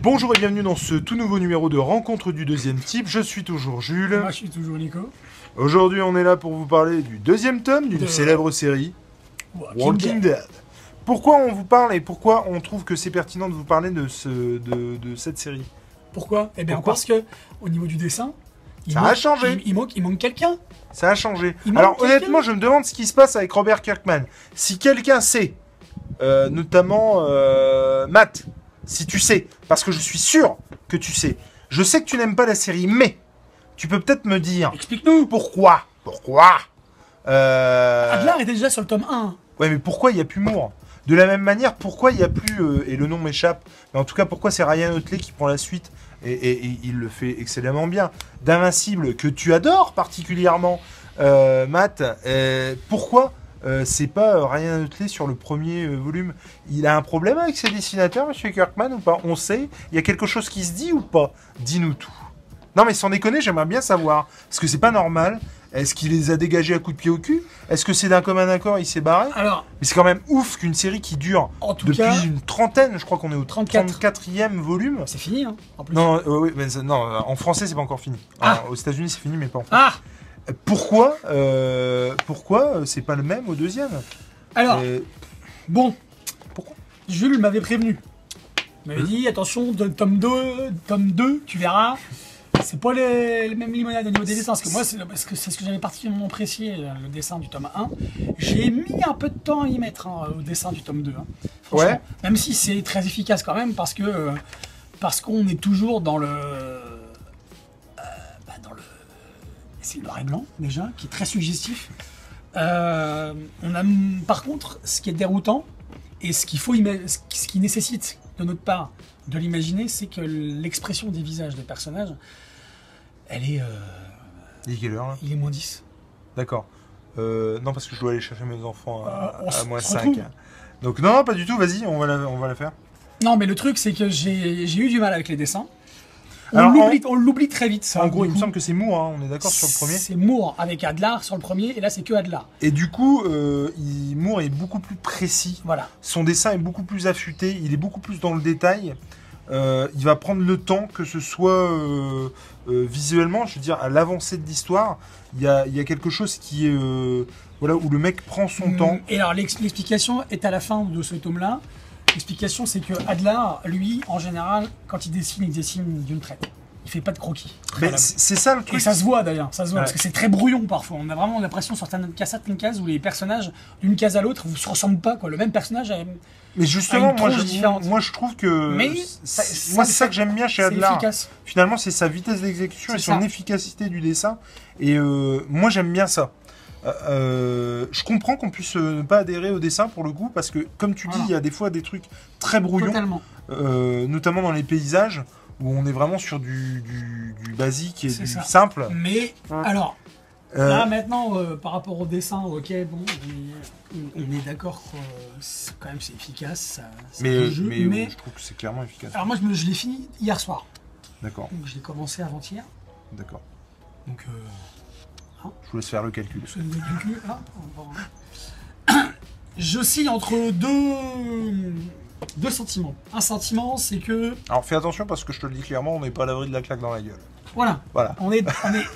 Bonjour et bienvenue dans ce tout nouveau numéro de Rencontre du deuxième type. Je suis toujours Jules. Moi, je suis toujours Nico. Aujourd'hui, on est là pour vous parler du deuxième tome d'une célèbre série, Walking Dead. Pourquoi on vous parle et pourquoi on trouve que c'est pertinent de vous parler de cette série? Pourquoi? Eh bien, parce que au niveau du dessin, ça a changé. Il manque quelqu'un. Ça a changé. Alors honnêtement, je me demande ce qui se passe avec Robert Kirkman. Si quelqu'un sait, notamment Matt, si tu sais, parce que je suis sûr que tu sais. Je sais que tu n'aimes pas la série, mais tu peux peut-être me dire. Explique-nous. Pourquoi Adler était déjà sur le tome 1. Ouais, mais pourquoi il n'y a plus Moore? De la même manière, pourquoi il n'y a plus, et le nom m'échappe, mais en tout cas, pourquoi c'est Ryan Otley qui prend la suite, et il le fait excellemment bien, d'Invincible, que tu adores particulièrement, Matt, pourquoi c'est pas Ryan Otley sur le premier volume? Il a un problème avec ses dessinateurs, monsieur Kirkman, ou pas? On sait? Il y a quelque chose qui se dit ou pas? Dis-nous tout. Non mais sans déconner, j'aimerais bien savoir, parce que c'est pas normal. Est-ce qu'il les a dégagés à coups de pied au cul? Est-ce que c'est d'un commun accord, il s'est barré? Alors, mais c'est quand même ouf qu'une série qui dure depuis une trentaine, je crois qu'on est au 34e volume. C'est fini, hein, en plus. Non, mais non, en français, c'est pas encore fini. Alors, aux États-Unis, c'est fini, mais pas en France. Pourquoi c'est pas le même au deuxième? Alors, bon. Pourquoi? Jules m'avait prévenu. Il m'avait dit, attention, tome 2, tu verras. C'est pas les mêmes limonades au niveau des dessins, parce que moi, c'est ce que j'avais particulièrement apprécié, le dessin du tome 1. J'ai mis un peu de temps à y mettre au dessin du tome 2. Franchement, ouais. Même si c'est très efficace quand même, parce qu'on est toujours dans le c'est le noir et blanc, déjà, qui est très suggestif. On a, par contre, ce qui est déroutant, et ce qui nécessite de notre part de l'imaginer, c'est que l'expression des visages des personnages, elle est... Il est quelle heure là? Il est moins 10. D'accord. Non, parce que je dois aller chercher mes enfants à moins 5. Donc non, pas du tout, vas-y, on va la faire. Non, mais le truc, c'est que j'ai eu du mal avec les dessins. On l'oublie très vite, ça. En gros, il me semble que c'est Moore, hein, on est d'accord sur le premier? C'est Moore avec Adler sur le premier, et là, c'est que Adler. Et du coup, Moore est beaucoup plus précis. Voilà. Son dessin est beaucoup plus affûté, il est beaucoup plus dans le détail. Il va prendre le temps, que ce soit visuellement, je veux dire, à l'avancée de l'histoire, il y a quelque chose qui est... voilà, où le mec prend son temps. Et alors, l'explication est à la fin de ce tome-là. L'explication, c'est que Adler, lui, en général, quand il dessine d'une traite. Il fait pas de croquis. Mais c'est ça le truc. Et ça se voit d'ailleurs, parce que c'est très brouillon parfois. On a vraiment l'impression sur certaines cases où les personnages, d'une case à l'autre, ne se ressemblent pas, quoi. Le même personnage a... Mais justement, moi je trouve que c'est ça que j'aime bien chez Adler. Finalement, c'est sa vitesse d'exécution et son efficacité du dessin. Et moi j'aime bien ça. Je comprends qu'on puisse ne pas adhérer au dessin pour le coup, parce que comme tu dis, il y a des fois des trucs très brouillons, notamment dans les paysages, où on est vraiment sur du basique et du simple. Mais alors, là maintenant, par rapport au dessin, ok, bon, on est d'accord que quand même c'est efficace. Mais je trouve que c'est clairement efficace. Alors moi je l'ai fini hier soir. D'accord. Donc je l'ai commencé avant-hier. D'accord. Donc je vous laisse faire le calcul. J'oscille entre deux sentiments. Un sentiment, c'est que... Alors fais attention parce que je te le dis clairement, on n'est pas à l'abri de la claque dans la gueule. Voilà.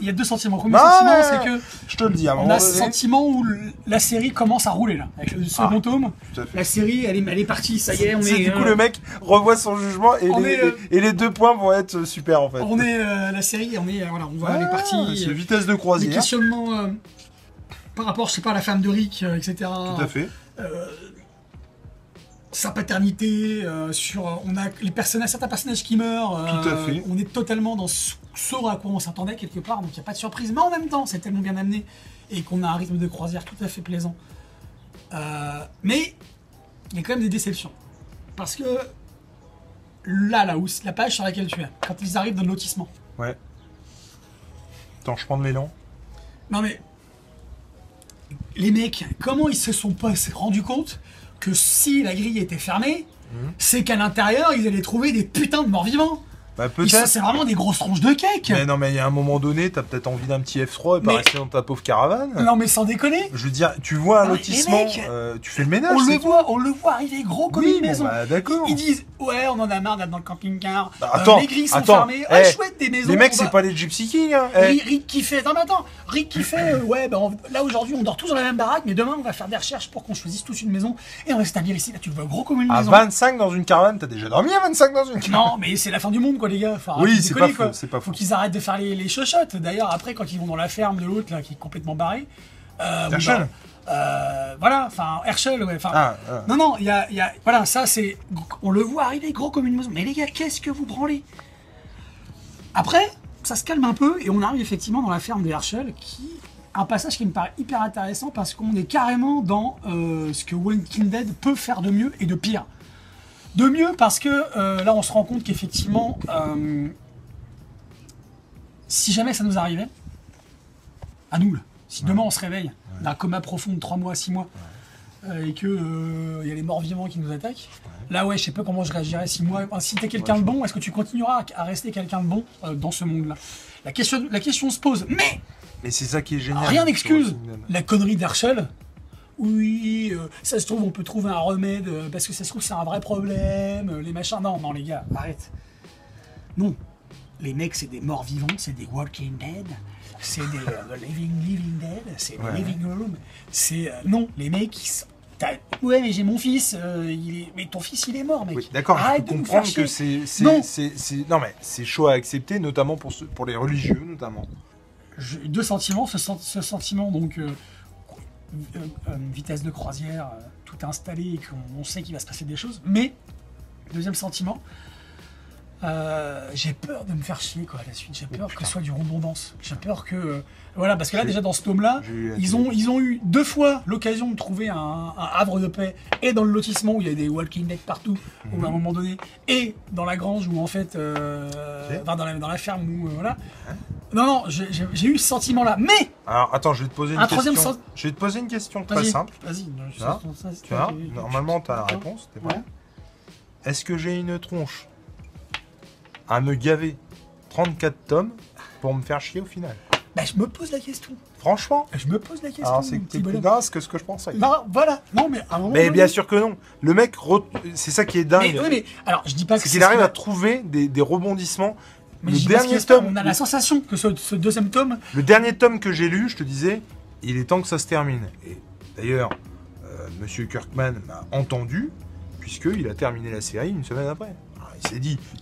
Il y a deux sentiments. Le premier sentiment, c'est que... Je te le dis, on a ce sentiment où la série commence à rouler, là. Avec le second tome, la série, elle est partie, ça y est, on est... Du coup, le mec revoit son jugement et les 2 points vont être super, en fait. On est... la série, voilà, on voit, elle est partie... C'est vitesse de croisière. Les questionnements par rapport, je sais pas, à la femme de Rick, etc. Tout à fait. Sa paternité, on a certains personnages qui meurent. Tout à fait. On est totalement dans ce à quoi on s'attendait quelque part, donc il n'y a pas de surprise. Mais en même temps, c'est tellement bien amené et qu'on a un rythme de croisière tout à fait plaisant. Mais il y a quand même des déceptions. Parce que là où la page sur laquelle tu es, quand ils arrivent dans le lotissement. Ouais. Attends, je prends de l'élan. Non mais... Les mecs, comment ils se sont pas rendus compte que si la grille était fermée, c'est qu'à l'intérieur, ils allaient trouver des putains de morts-vivants. Bah Ils sont- peut-être. C'est vraiment des grosses tronches de cake. Mais non, mais il y a un moment donné, t'as peut-être envie d'un petit F3 et pas Mais- rester dans ta pauvre caravane. Non mais sans déconner. Je veux dire, tu vois un Non, mais lotissement, les mecs, tu fais le ménage. On c'est le tout. voit arriver gros comme Oui, une bon, maison. bah, d'accord. Ils disent ouais, on en a marre d'être dans le camping-car. Bah, attends, les grilles sont attends, fermées. Ah, eh, chouette des maisons. Les mecs, on c'est va- pas les Gypsy Kings. Hein. Eh. Rick qui fait. Non mais attends, Rick qui fait. Ouais, ben là aujourd'hui on dort tous dans la même baraque, mais demain on va faire des recherches pour qu'on choisisse tous une maison et on va s'établir ici. Là tu le vois gros comme une À maison. 25 dans une caravane, t'as déjà dormi à 25 dans une caravane. Non, mais c'est la fin du monde, quoi, les gars. Faut Oui, arrêter de c'est déconner, pas quoi. faux, c'est pas Faut faux. qu'ils arrêtent de faire les chochottes. D'ailleurs, après, quand ils vont dans la ferme de l'autre, là, qui est complètement barré. Herschel. Voilà, enfin, Herschel, ouais. Enfin, Ah. non, il y a. Voilà, ça, c'est. On le voit arriver gros comme une maison. Mais les gars, qu'est-ce que vous branlez? Après, ça se calme un peu et on arrive effectivement dans la ferme de Herschel, qui. Un passage qui me paraît hyper intéressant parce qu'on est carrément dans ce que Walking Dead peut faire de mieux et de pire. De mieux parce que là on se rend compte qu'effectivement si jamais ça nous arrivait, à nous là, si demain on se réveille d'un coma profond de 3 mois, 6 mois, et que y a les morts vivants qui nous attaquent, là ouais je sais pas comment je réagirais 6 mois. Si t'es quelqu'un de bon, est-ce que tu continueras à rester quelqu'un de bon dans ce monde-là? La question se pose, mais c'est ça qui est génial. rien n'excuse sur Walking Dead. la connerie d'Herschel. Oui, ça se trouve, on peut trouver un remède parce que ça se trouve, c'est un vrai problème. Les machins. Non, les gars, arrête. Non. Les mecs, c'est des morts vivants, c'est des Walking Dead, c'est des the living Dead, c'est des Living Room. C'est. Non, les mecs, ouais, mais j'ai mon fils, mais ton fils, il est mort, mec. Oui, d'accord, je Arrête peux de nous comprendre faire que chier. non mais c'est chaud à accepter, notamment pour les religieux notamment. J'ai deux sentiments. Ce sentiment, donc. Vitesse de croisière, tout est installé et qu'on sait qu'il va se passer des choses. Mais, deuxième sentiment, j'ai peur de me faire chier quoi, à la suite. J'ai peur que ce soit du redondance. J'ai peur que... voilà, parce que là, déjà, dans ce tome-là, ils ont eu 2 fois l'occasion de trouver un havre de paix, et dans le lotissement où il y a des Walking Dead partout, où à un moment donné, et dans la grange où en fait... enfin, dans la ferme où... voilà. Non, j'ai eu ce sentiment-là. Mais Alors attends, je vais te poser une Un question. troisième Je vais te poser une question très Vas-y, simple. Vas-y. Là, tu vois, normalement t'as la réponse, t'es prêt? Ouais. Est-ce que j'ai une tronche à me gaver 34 tomes pour me faire chier au final? Bah, je me pose la question. Franchement? Je me pose la question. Alors c'est mon que petit t'es plus bonhomme. dingue que ce que je pensais. Non, voilà. Non, mais à un moment Mais donné- bien sûr que non. Le mec, c'est ça qui est dingue. Mais, oui, mais alors, je dis pas que C'est qu'il arrive à trouver des rebondissements. Mais Le je dis pas ce dernier qu'il y a, tome, on a la sensation que ce deuxième tome. le dernier tome que j'ai lu, je te disais, il est temps que ça se termine. Et d'ailleurs, Monsieur Kirkman m'a entendu, puisqu'il a terminé la série une semaine après. Alors,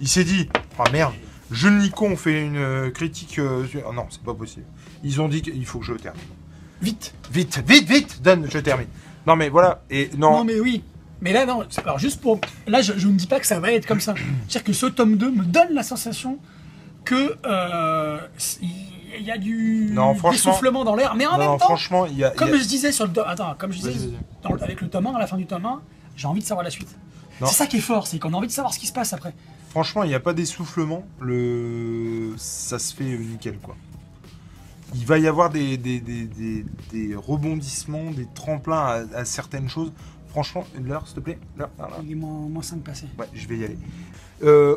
il s'est dit, ah merde, Jeune Nico fait une critique. Ah non, c'est pas possible. Ils ont dit qu'il faut que je termine. Vite. Vite, donne, je termine. Non mais voilà, et Non, mais oui. Mais là, non. Alors, juste pour. Là, je ne dis pas que ça va être comme ça. C'est-à-dire que ce tome 2 me donne la sensation que. Il y a du essoufflement dans l'air, mais en même temps, franchement, il y a. comme je disais sur le comme je disais Vas-y. avec le tome 1, à la fin du tome 1, j'ai envie de savoir la suite. Non. C'est ça qui est fort, c'est qu'on a envie de savoir ce qui se passe après. Franchement, il n'y a pas d'essoufflement. Ça se fait nickel, quoi. Il va y avoir des rebondissements, des tremplins à certaines choses. Franchement, l'heure, s'il te plaît. L'heure. Il est moins 5 passé. Ouais, je vais y aller.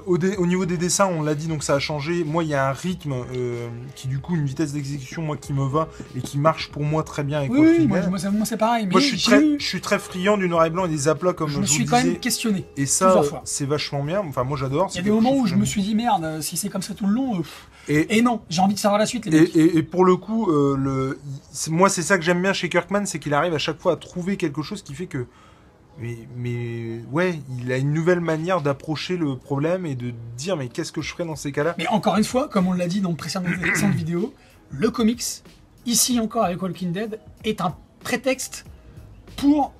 Au niveau des dessins, on l'a dit, donc ça a changé. Moi, il y a un rythme qui, du coup, une vitesse d'exécution, moi, qui me va et qui marche pour moi très bien avec Oui, Walking moi, Dead. moi, c'est pareil. Mais Moi, je suis très friand du noir et blanc et des aplats, comme je me je suis vous quand disais. même questionné. Et ça, plusieurs fois. c'est vachement bien. Enfin, moi, j'adore. Il y a des moments où je me suis dit merde, si c'est comme ça tout le long. Et non, j'ai envie de savoir la suite, les mecs. Et pour le coup, moi, c'est ça que j'aime bien chez Kirkman, c'est qu'il arrive à chaque fois à trouver quelque chose qui fait que. Mais ouais, il a une nouvelle manière d'approcher le problème et de dire mais qu'est-ce que je ferais dans ces cas-là? Mais encore une fois, comme on l'a dit dans le précédent vidéo, le comics, ici encore avec Walking Dead, est un prétexte pour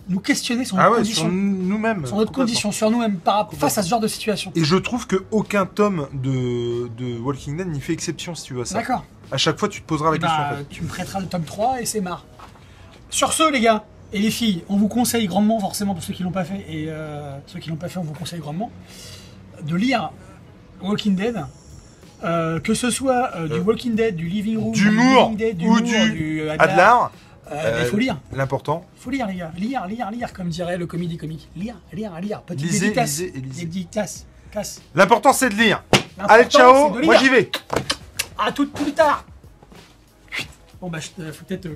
nous questionner sur notre condition. Sur nous-mêmes. Sur notre condition, sur nous-mêmes, face à ce genre de situation. Et je trouve qu'aucun tome de Walking Dead n'y fait exception si tu veux ça. D'accord. À chaque fois, tu te poseras la question. En fait. Tu me prêteras le tome 3 et c'est marre. Sur ce, les gars, et les filles, on vous conseille grandement, forcément pour ceux qui l'ont pas fait, et ceux qui l'ont pas fait, on vous conseille grandement, de lire Walking Dead, que ce soit du Walking Dead, du Living Room, du Moore ou du Adler. Il faut lire. L'important. Il faut lire, les gars. Lire, comme dirait le comédie comique. Lire. Petite Lisez, dédicace. lisez et lisez. Dédicace. Casse. L'important c'est de lire. L'important, Allez, ciao, c'est de moi lire. j'y vais. À tout plus tard. Bon bah, faut peut-être...